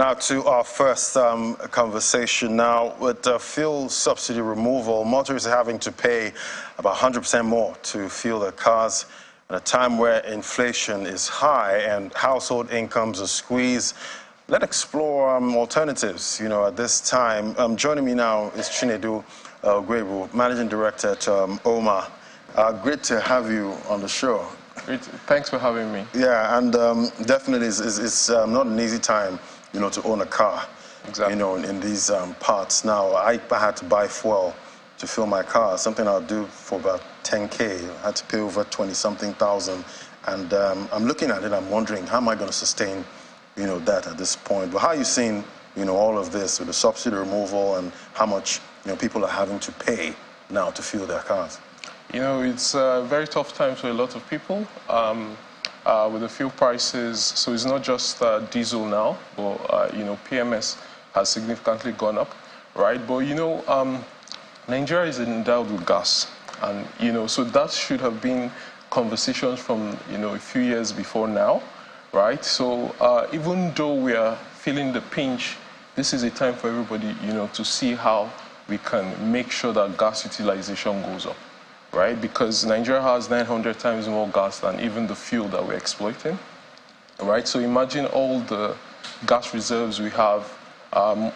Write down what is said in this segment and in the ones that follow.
Now to our first conversation. Now, with fuel subsidy removal, motorists are having to pay about 100% more to fuel their cars at a time where inflation is high and household incomes are squeezed. Let's explore alternatives, at this time. Joining me now is Chinedu Gwebu, Managing Director at OMA. Great to have you on the show. Great. Thanks for having me. Yeah, and definitely it's not an easy time, to own a car. Exactly. In these parts. Now, I had to buy fuel to fill my car, something I'll do for about 10K. I had to pay over 20-something thousand. And I'm looking at it, I'm wondering, how am I going to sustain, that at this point? But how are you seeing, all of this with the subsidy removal and how much, people are having to pay now to fuel their cars? It's a very tough time for a lot of people with the fuel prices. So it's not just diesel now, but, PMS has significantly gone up, right? But, Nigeria is endowed with gas. And, so that should have been conversations from, a few years before now, right? So even though we are feeling the pinch, this is a time for everybody, to see how we can make sure that gas utilization goes up. Right, because Nigeria has 900 times more gas than even the fuel that we're exploiting, right? So imagine all the gas reserves we have.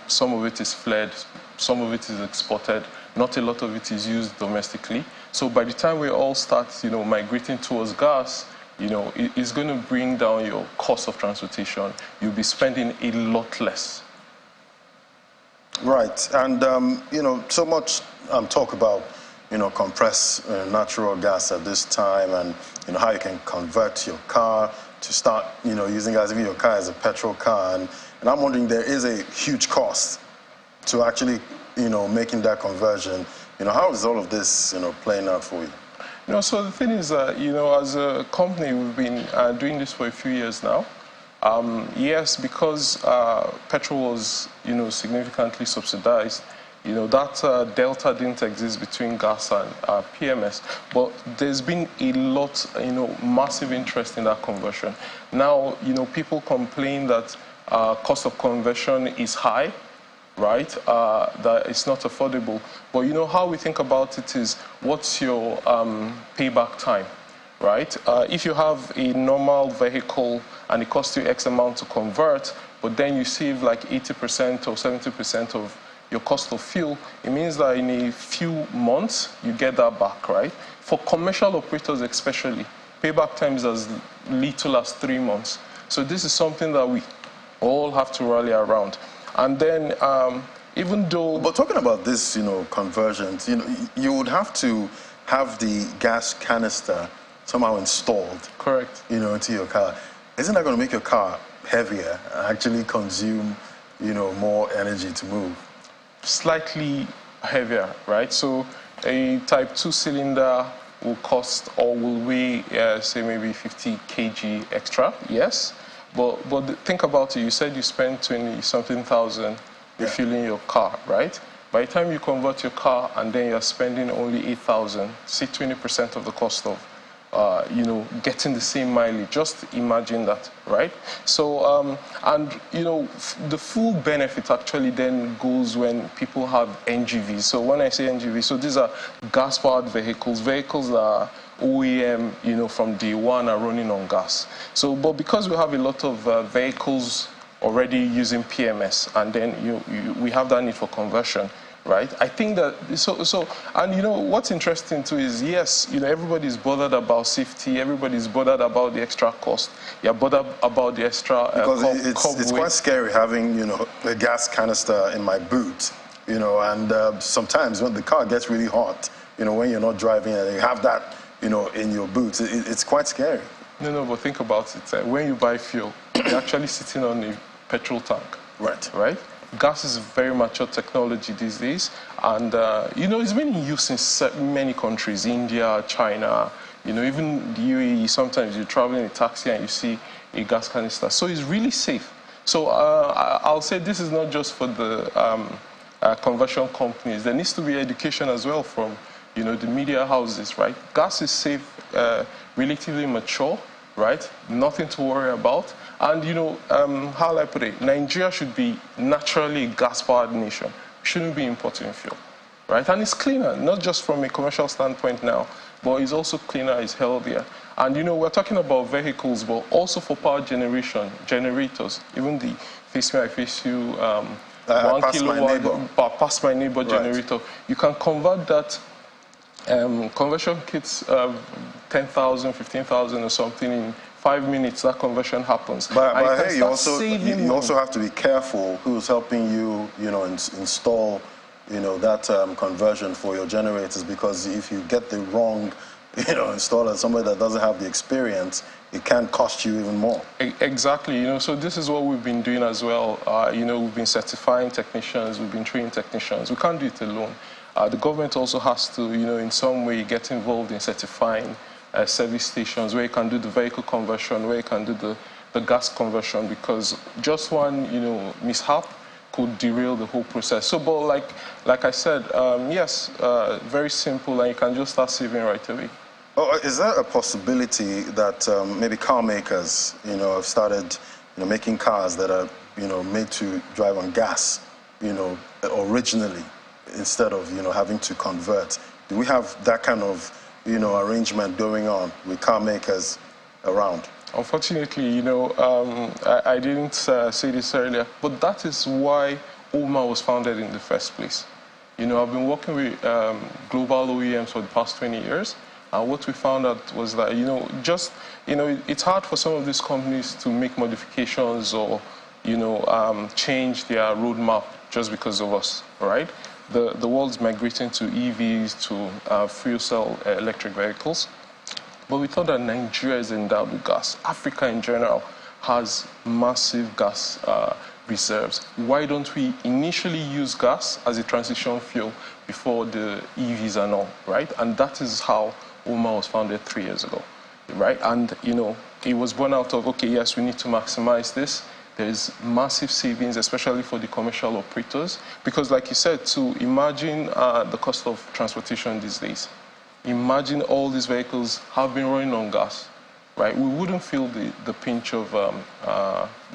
Some of it is fled, some of it is exported. Not a lot of it is used domestically. So by the time we all start, migrating towards gas, it's going to bring down your cost of transportation. You'll be spending a lot less. Right, and so much talk about compress natural gas at this time, and how you can convert your car to start, using gas, even your car as a petrol car. And I'm wondering, there is a huge cost to actually, making that conversion. How is all of this, playing out for you? So the thing is, as a company, we've been doing this for a few years now. Yes, because petrol was, significantly subsidized. That delta didn't exist between gas and PMS, but there's been a lot, massive interest in that conversion. Now, people complain that cost of conversion is high, right? That it's not affordable. But how we think about it is, what's your payback time, right? If you have a normal vehicle and it costs you X amount to convert, but then you save like 80% or 70% of your cost of fuel, it means that in a few months, you get that back, right? For commercial operators especially, payback time is as little as 3 months. So this is something that we all have to rally around. And then, even though... But talking about this, conversions, you would have to have the gas canister somehow installed. Correct. Into your car. Isn't that going to make your car heavier and actually consume, more energy to move? Slightly heavier, right? So a type 2 cylinder will cost or will weigh, say, maybe 50 kg extra, yes. But think about it. You said you spend 20-something thousand refueling your car, right? By the time you convert your car and then you're spending only 8,000, say 20% of the cost of getting the same mileage. Just imagine that, right? So, the full benefit actually then goes when people have NGVs. So when I say NGV, so these are gas-powered vehicles that are OEM, from day one are running on gas. So, but because we have a lot of vehicles already using PMS, and then we have that need for conversion, right? I think that, and what's interesting too is, yes, everybody's bothered about safety, everybody's bothered about the extra cost. You're bothered about the extra because it's quite scary having, a gas canister in my boot, and sometimes when the car gets really hot, when you're not driving and you have that, in your boot, it's quite scary. No, but think about it. When you buy fuel, you're actually sitting on a petrol tank. Right? Gas is very mature technology these days, and it's been in use in many countries, India, China, even the UAE. Sometimes you're traveling in a taxi and you see a gas canister, so it's really safe. So I'll say this is not just for the conversion companies. There needs to be education as well from the media houses, right? Gas is safe, relatively mature, right? Nothing to worry about. And, you know, how I put it, Nigeria should be naturally a gas-powered nation. We shouldn't be importing fuel, right? And it's cleaner, not just from a commercial standpoint now, but it's also cleaner, it's healthier. And, you know, we're talking about vehicles, but also for power generation, generators, even the face me, I face you, 1 kilowatt, pass my neighbor generator. You can convert that conversion kits, 10,000, 15,000 or something, in 5 minutes, that conversion happens. But hey, you also have to be careful who's helping you, you know, install, you know, that conversion for your generators, because if you get the wrong, you know, installer, somebody that doesn't have the experience, it can cost you even more. Exactly, you know, so this is what we've been doing as well. You know, we've been certifying technicians, we've been training technicians. We can't do it alone. The government also has to, you know, in some way get involved in certifying service stations where you can do the vehicle conversion, where you can do the gas conversion, because just one, you know, mishap could derail the whole process. So, but like I said, yes, very simple, and you can just start saving right away. Oh, is there a possibility that maybe car makers, you know, have started, you know, making cars that are, you know, made to drive on gas, you know, originally, instead of, you know, having to convert? Do we have that kind of, you know, arrangement going on with car makers around? Unfortunately, you know, I didn't say this earlier, but that is why OMA was founded in the first place. You know, I've been working with global OEMs for the past 20 years. And what we found out was that, you know, just, you know, it's hard for some of these companies to make modifications or, you know, change their roadmap just because of us, right? The world's migrating to EVs, to fuel cell electric vehicles. But we thought that Nigeria is endowed with gas. Africa in general has massive gas reserves. Why don't we initially use gas as a transition fuel before the EVs and all, right? And that is how OMA was founded 3 years ago, right? And, you know, it was born out of, okay, yes, we need to maximize this. There's massive savings, especially for the commercial operators, because like you said, to imagine the cost of transportation these days. Imagine all these vehicles have been running on gas, right? We wouldn't feel the pinch of,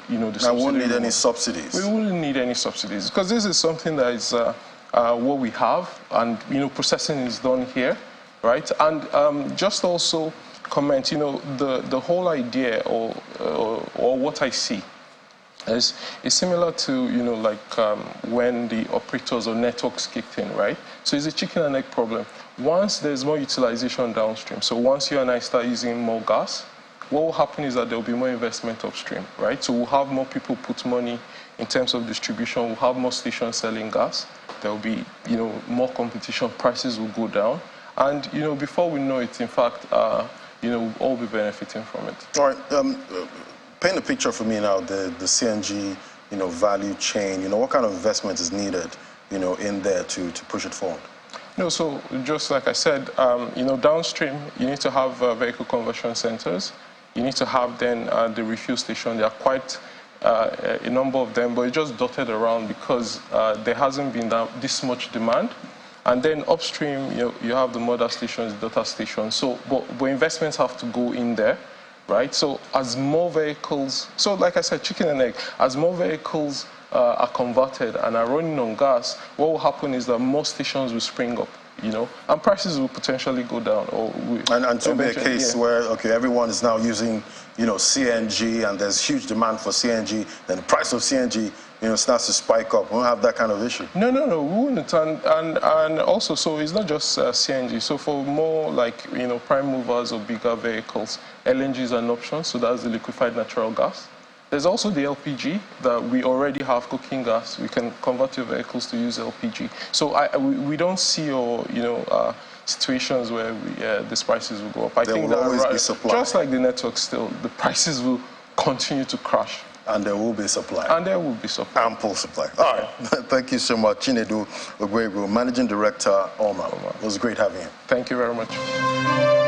you know, the subsidy. We wouldn't need any subsidies. We wouldn't need any subsidies, because this is something that is what we have, and, you know, processing is done here, right? And just also comment, you know, the whole idea or what I see is similar to, you know, like when the operators or networks kicked in, right? So it's a chicken and egg problem. Once there's more utilization downstream, so once you and I start using more gas, what will happen is that there will be more investment upstream, right? So we'll have more people put money in terms of distribution, we'll have more stations selling gas, there will be, you know, more competition, prices will go down, and, you know, before we know it, in fact, you know, we'll all be benefiting from it. All right. Paint a picture for me now, the CNG, you know, value chain. You know, what kind of investment is needed, you know, in there to push it forward? No, so just like I said, you know, downstream, you need to have vehicle conversion centers. You need to have then the refuel station. There are quite a number of them, but it's just dotted around because there hasn't been this much demand. And then upstream, you have the mother stations, the daughter stations. So, but investments have to go in there. Right? So as more vehicles, so like I said, chicken and egg, as more vehicles are converted and are running on gas, what will happen is that more stations will spring up, you know, and prices will potentially go down. And to be a case where, okay, everyone is now using, you know, CNG, and there's huge demand for CNG, then the price of CNG, you know, starts to spike up. We don't have that kind of issue. No, we wouldn't. And also, so it's not just CNG. So for more like, you know, prime movers or bigger vehicles, LNG is an option. So that's the liquefied natural gas. There's also the LPG that we already have cooking gas. We can convert your vehicles to use LPG. So we don't see, you know, situations where these prices will go up. I think there will always be supply. Just like the network still, the prices will continue to crash. And there will be supply. And there will be supply. Ample supply. All right. Thank you so much, Chinedu Ogwegu, Managing Director, OMA. It was great having you. Thank you very much.